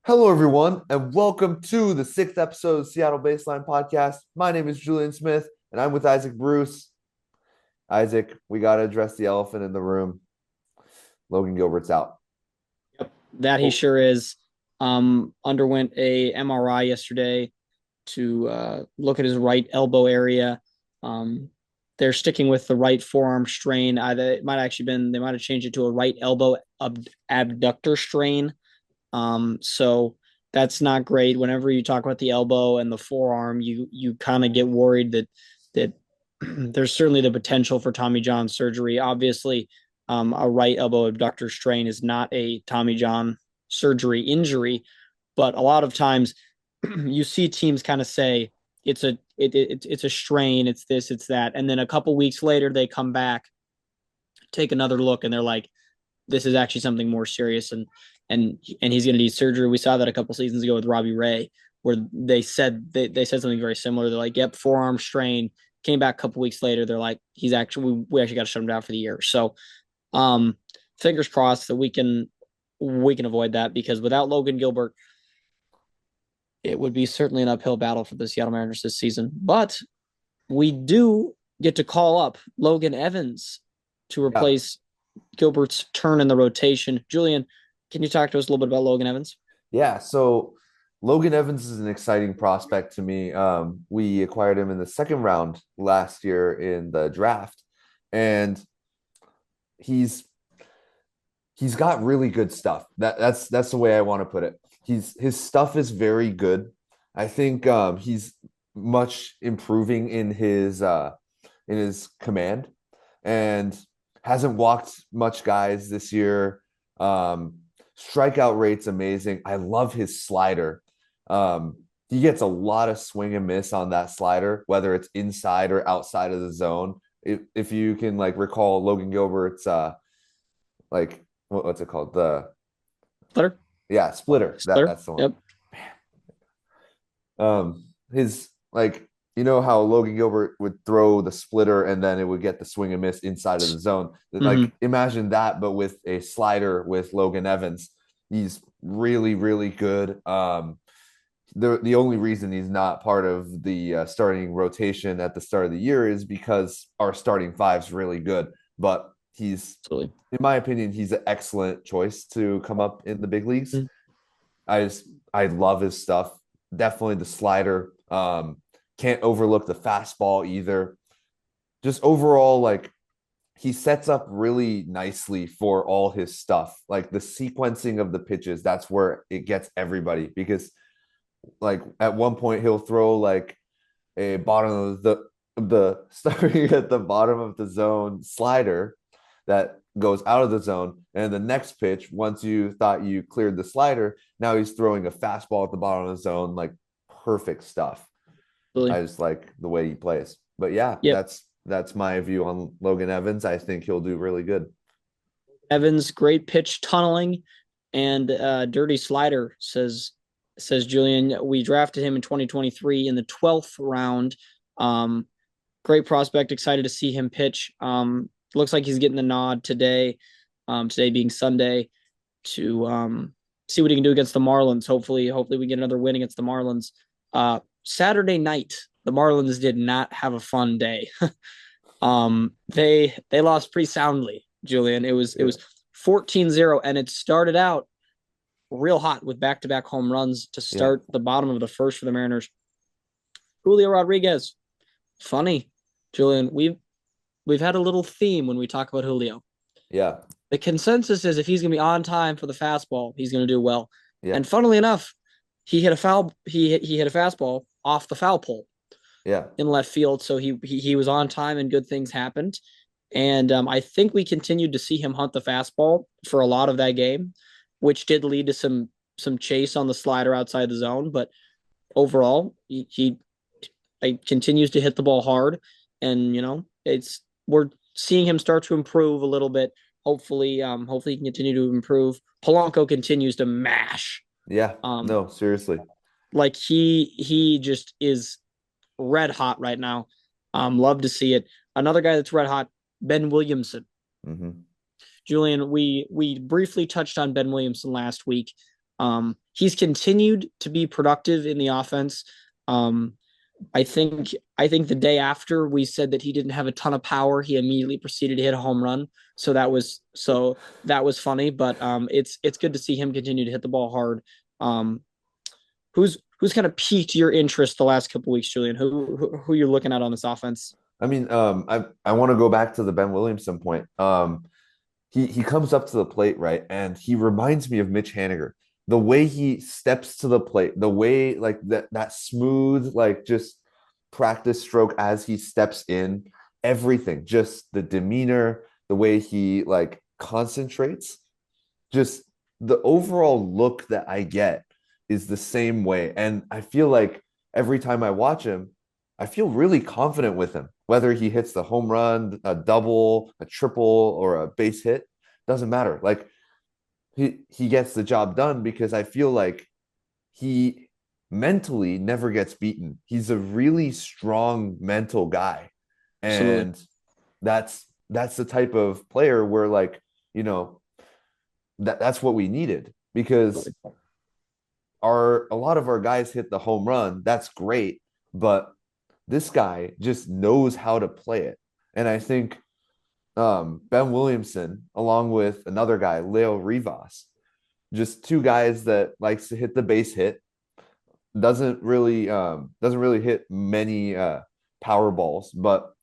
Hello, everyone, and welcome to the sixth episode of Seattle Baseline Podcast. My name is Julian Smith, and I'm with Isaac Bruce. Isaac, we got to address the elephant in the room. Logan Gilbert's out. Yep, that he Oh, sure is. Underwent a MRI yesterday to look at his right elbow area. Um, they're sticking with the right forearm strain. It might actually been they might have changed it to a right elbow abductor strain. So that's not great. Whenever you talk about the elbow and the forearm, you kind of get worried that there's certainly the potential for Tommy John surgery. Obviously, a right elbow abductor strain is not a Tommy John surgery injury, but a lot of times you see teams kind of say it's a strain, it's this, it's that, and then a couple weeks later they come back, take another look, and they're like, this is actually something more serious, and he's going to need surgery. We saw that a couple seasons ago with Robbie Ray, where they said something very similar. They're like, "Yep, forearm strain." Came back a couple weeks later. They're like, "He's actually we actually got to shut him down for the year." So, um, fingers crossed that we can avoid that because without Logan Gilbert, it would be certainly an uphill battle for the Seattle Mariners this season. But we do get to call up Logan Evans to yeah. replace Gilbert's turn in the rotation. Julian, can you talk to us a little bit about Logan Evans? Yeah. So Logan Evans is an exciting prospect to me. We acquired him in the second round last year in the draft, and he's he's got really good stuff. That's the way I want to put it. His stuff is very good. I think he's much improving in his command and hasn't walked much guys this year. Strikeout rate's amazing. I love his slider. He gets a lot of swing and miss on that slider, whether it's inside or outside of the zone. If you can like recall Logan Gilbert's like what's it called? The Splitter? yeah, splitter. Splitter? That's the one. Yep. His like you know how Logan Gilbert would throw the splitter and then it would get the swing and miss inside of the zone. Mm-hmm. Like imagine that, but with a slider with Logan Evans. He's really, really good. The only reason he's not part of the starting rotation at the start of the year is because our starting five's really good. But he's, Absolutely. in my opinion, he's an excellent choice to come up in the big leagues. Mhm. I love his stuff. Definitely the slider. Can't overlook the fastball either. Just overall, like he sets up really nicely for all his stuff. Like the sequencing of the pitches, that's where it gets everybody because like at one point he'll throw like a bottom of the starting at the bottom of the zone slider that goes out of the zone. And the next pitch, once you thought you cleared the slider, now he's throwing a fastball at the bottom of the zone, like perfect stuff. Absolutely. I just like the way he plays. But yeah, Yep. that's my view on Logan Evans. I think he'll do really good. Evans, great pitch tunneling and dirty slider, says Julian. We drafted him in 2023 in the 12th round. Um, Great prospect. Excited to see him pitch. Looks like he's getting the nod today. Today being Sunday, to see what he can do against the Marlins. Hopefully we get another win against the Marlins. Saturday night, the Marlins did not have a fun day. They lost pretty soundly, Julian. It was 14-0, and it started out real hot with back-to-back home runs to Yeah. start the bottom of the first for the Mariners. Julio Rodriguez, funny, Julian. We've had a little theme when we talk about Julio. Yeah. The consensus is if he's going to be on time for the fastball, he's going to do well. Yeah. And funnily enough, he hit a foul. He hit a fastball off the foul pole Yeah. in left field, so he was on time and good things happened. And I think we continued to see him hunt the fastball for a lot of that game, which did lead to some chase on the slider outside the zone. But overall, he continues to hit the ball hard, and it's we're seeing him start to improve a little bit. Hopefully he can continue to improve. Polanco continues to mash. Yeah. Um, No, seriously. like he just is red hot right now. Love to see it. Another guy that's red hot, Ben Williamson. Hmm. Julian, we briefly touched on Ben Williamson last week. He's continued to be productive in the offense. Um, I think the day after we said that he didn't have a ton of power, he immediately proceeded to hit a home run. So that was funny, but it's good to see him continue to hit the ball hard. Um, who's kind of piqued your interest the last couple weeks, Julian? Who you're looking at on this offense? I mean, I want to go back to the Ben Williamson point. He comes up to the plate, right? And he reminds me of Mitch Haniger. The way he steps to the plate, the way like that smooth, like just practice stroke as he steps in, everything, just the demeanor, the way he like concentrates, just the overall look that I get is the same way. And I feel like every time I watch him, I feel really confident with him. Whether he hits the home run, a double, a triple, or a base hit, doesn't matter. Like he gets the job done because I feel like he mentally never gets beaten. He's a really strong mental guy. Absolutely, And that's the type of player where like, you know, that's what we needed because absolutely, our a lot of our guys hit the home run. That's great, but this guy just knows how to play it. And I think Ben Williamson, along with another guy, Leo Rivas, just two guys that likes to hit the base hit, doesn't really hit many power balls, but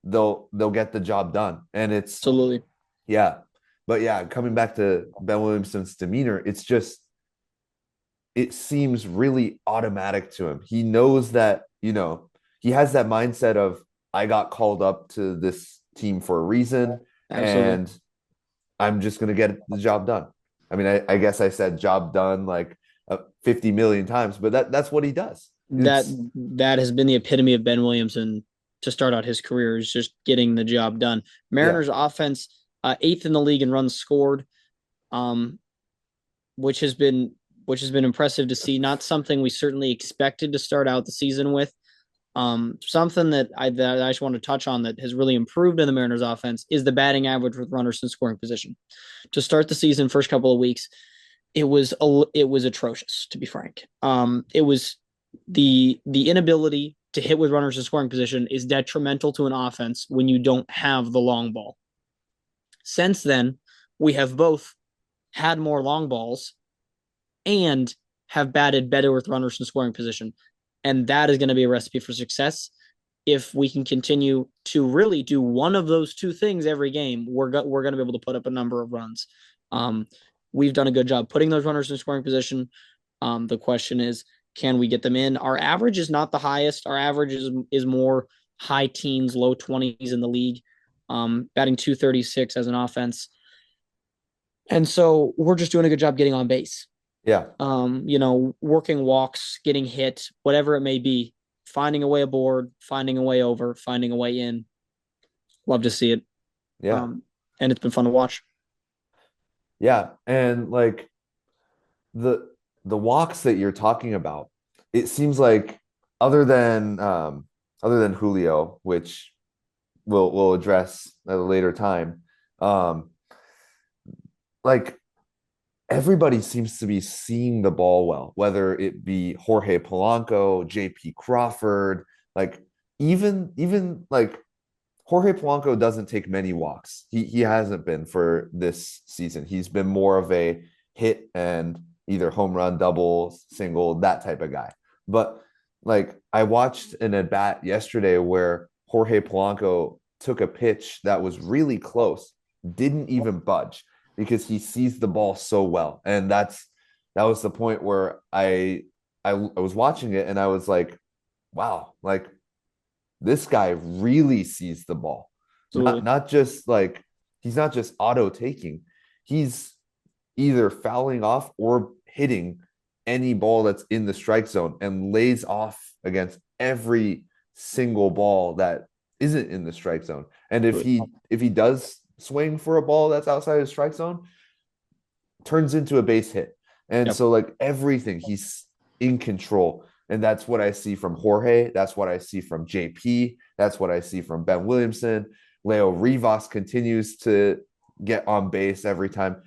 they'll get the job done. And it's absolutely, yeah. But yeah, coming back to Ben Williamson's demeanor, it's just it seems really automatic to him. He knows that, he has that mindset of I got called up to this team for a reason absolutely. and I'm just going to get the job done. I mean, I guess I said job done like 50 million times, but that's what he does. That It's that has been the epitome of Ben Williamson to start out his career, is just getting the job done. yeah, Mariners offense, eighth in the league in runs scored, um, which has been which has been impressive to see. Not something we certainly expected to start out the season with. Something that I just want to touch on that has really improved in the Mariners offense is the batting average with runners in scoring position. To start the season, first couple of weeks, it was atrocious, to be frank. It was the inability to hit with runners in scoring position is detrimental to an offense when you don't have the long ball. Since then, we have both had more long balls and have batted better with runners in scoring position. And that is going to be a recipe for success. If we can continue to really do one of those two things every game, we're going to be able to put up a number of runs. Um, we've done a good job putting those runners in scoring position. The question is, can we get them in? Our average is not the highest. Our average is more high teens, low 20s in the league, batting 236 as an offense. And so we're just doing a good job getting on base. yeah, Working walks, getting hit, whatever it may be, finding a way aboard, finding a way over, finding a way in. Love to see it. yeah, Um, and it's been fun to watch. yeah. And like the the walks that you're talking about, it seems like other than other than Julio, which we'll address at a later time, um, like everybody seems to be seeing the ball well, whether it be Jorge Polanco, JP Crawford, like even like Jorge Polanco doesn't take many walks. He hasn't been for this season. He's been more of a hit and either home run, double, single, that type of guy. But like I watched an at bat yesterday where Jorge Polanco took a pitch that was really close, didn't even budge because he sees the ball so well. And that was the point where I was watching it and I was like, wow, like this guy really sees the ball. Not Absolutely. not just like he's not just auto taking. He's either fouling off or hitting any ball that's in the strike zone and lays off against every single ball that isn't in the strike zone. And if he does swing for a ball that's outside of the strike zone, turns into a base hit. And Yep. so like everything he's in control. And that's what I see from Jorge. That's what I see from JP. That's what I see from Ben Williamson. Leo Rivas continues to get on base every time.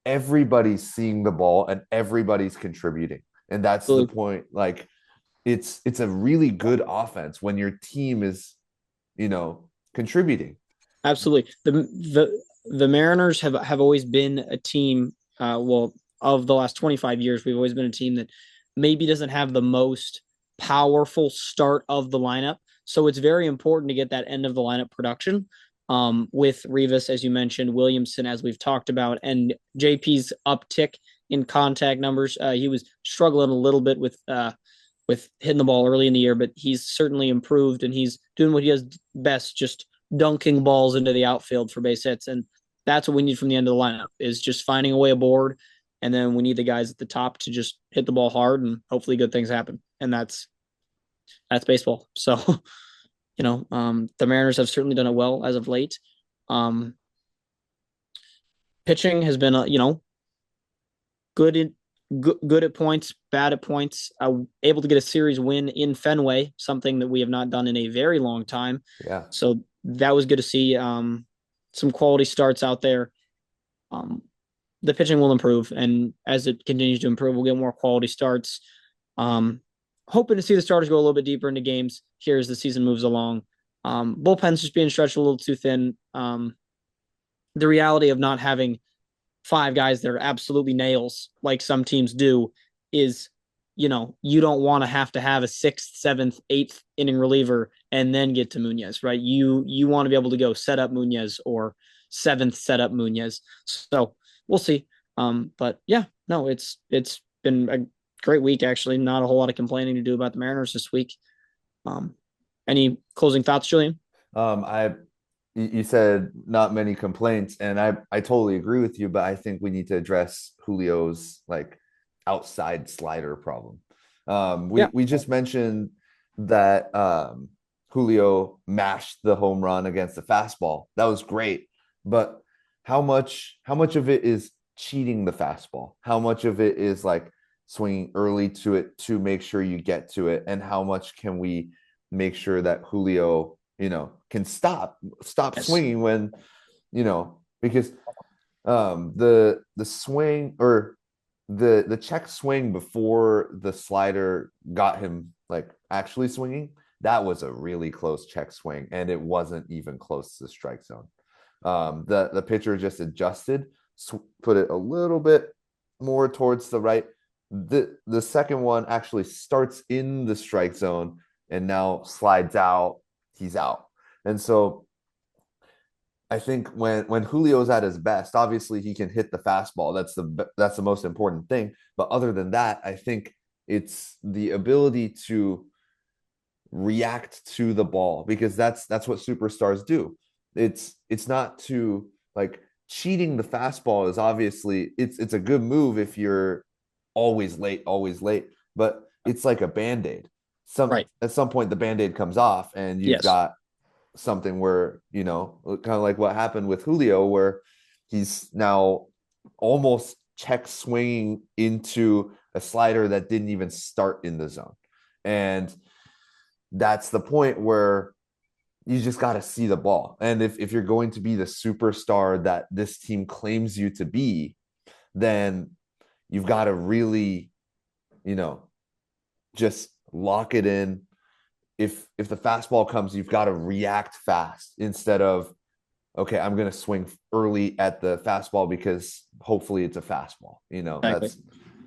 everybody's seeing the ball and everybody's contributing. And that's the Absolutely. point. Like it's a really good offense when your team is, contributing. Absolutely. The Mariners have always been a team. Well, of the last 25 years, we've always been a team that maybe doesn't have the most powerful start of the lineup. So it's very important to get that end of the lineup production. With Rivas, as you mentioned, Williamson, as we've talked about, and JP's uptick in contact numbers. He was struggling a little bit with hitting the ball early in the year, but he's certainly improved and he's doing what he does best, just dunking balls into the outfield for base hits. And that's what we need from the end of the lineup is just finding a way aboard. And then we need the guys at the top to just hit the ball hard and hopefully good things happen. And that's baseball. So, the Mariners have certainly done it well as of late. Um, Pitching has been, good in good at points, bad at points. Able to get a series win in Fenway, something that we have not done in a very long time. Yeah. So that was good to see. Some quality starts out there. Um, the pitching will improve, and as it continues to improve, we'll get more quality starts. Um, Hoping to see the starters go a little bit deeper into games here as the season moves along. Bullpen's just being stretched a little too thin. The reality of not having five guys that are absolutely nails like some teams do is you don't want to have a sixth, seventh, eighth inning reliever and then get to Munoz, right? You want to be able to go set up Munoz or seventh set up Munoz. So we'll see. But yeah, no, it's been a great week actually. Not a whole lot of complaining to do about the Mariners this week. Um, any closing thoughts, Julian? I you said not many complaints, and I totally agree with you, but I think we need to address Julio's like outside slider problem. We Yeah, we just mentioned that Julio mashed the home run against the fastball. That was great, but how much of it is cheating the fastball? How much of it is like swinging early to it to make sure you get to it, and how much can we make sure that Julio, can stop yes, swinging when, because the swing or the check swing before the slider got him like actually swinging, that was a really close check swing and it wasn't even close to the strike zone. The pitcher just adjusted, put it a little bit more towards the right. The second one actually starts in the strike zone and now slides out. He's out. And so I think when Julio's at his best, obviously he can hit the fastball. That's the most important thing. But other than that, I think it's the ability to react to the ball because that's what superstars do. It's not to like cheating the fastball is obviously it's a good move if you're always late, but it's like a band-aid. right. At some point the band-aid comes off and you've Yes, got something where, kind of like what happened with Julio, where he's now almost check swinging into a slider that didn't even start in the zone. And that's the point where you just got to see the ball. And if you're going to be the superstar that this team claims you to be, then you've got to really, you know, just lock it in. If the fastball comes, you've got to react fast instead of, okay, I'm going to swing early at the fastball because hopefully it's a fastball. exactly. That's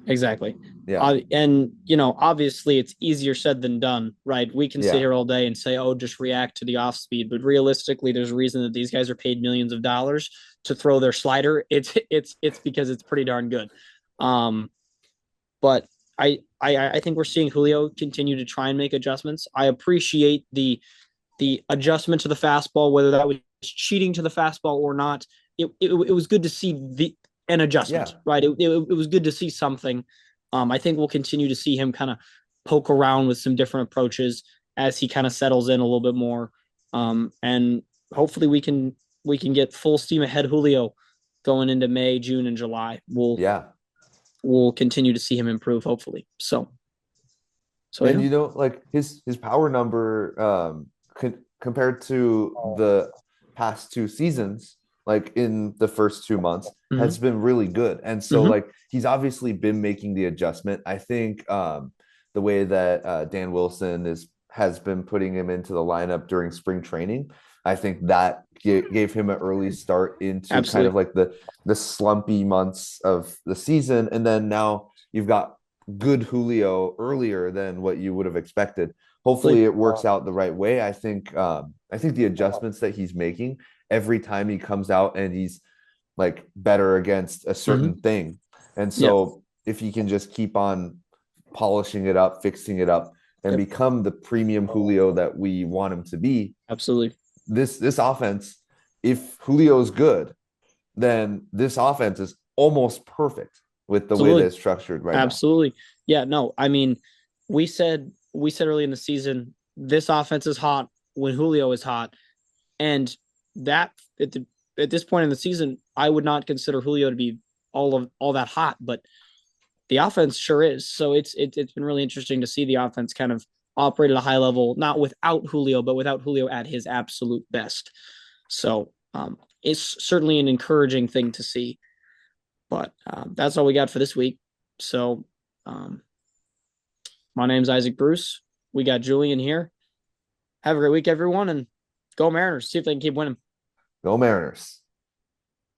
Exactly. yeah, And, obviously it's easier said than done, right? We can sit yeah, here all day and say, oh, just react to the off speed. But realistically, there's a reason that these guys are paid millions of dollars to throw their slider. It's because it's pretty darn good. Um, but I think we're seeing Julio continue to try and make adjustments. I appreciate the adjustment to the fastball, whether that was cheating to the fastball or not. It was good to see an yeah, adjustment, right? It was good to see something. I think we'll continue to see him kind of poke around with some different approaches as he kind of settles in a little bit more. And hopefully we can get full steam ahead Julio going into May, June, and July. yeah. We'll continue to see him improve, hopefully. So And yeah. like his power number compared to the past two seasons, like in the first 2 months Hmm. has been really good. And so Hmm. like he's obviously been making the adjustment. I think the way that Dan Wilson is has been putting him into the lineup during spring training, I think that gave him an early start into kind of Absolutely. like the slumpy months of the season. And then now you've got good Julio earlier than what you would have expected. Hopefully it works out the right way. I think the adjustments that he's making every time he comes out and he's like better against a Hmm. certain thing. And Yep. so if he can just keep on polishing it up, fixing it up, and Yep. become the premium Julio that we want him to be, Absolutely. this offense, if Julio's good, then this offense is almost perfect with the way that Absolutely. it's structured right now. Absolutely. Yeah, no, I mean, we said early in the season, this offense is hot when Julio is hot. And that at this point in the season, I would not consider Julio to be all that hot, but the offense sure is. So it's been really interesting to see the offense kind of operate at a high level, not without Julio, but without Julio at his absolute best. So it's certainly an encouraging thing to see. But that's all we got for this week. So um, my name's Isaac Bruce. We got Julian here. Have a great week, everyone, and go Mariners. See if they can keep winning. Go Mariners.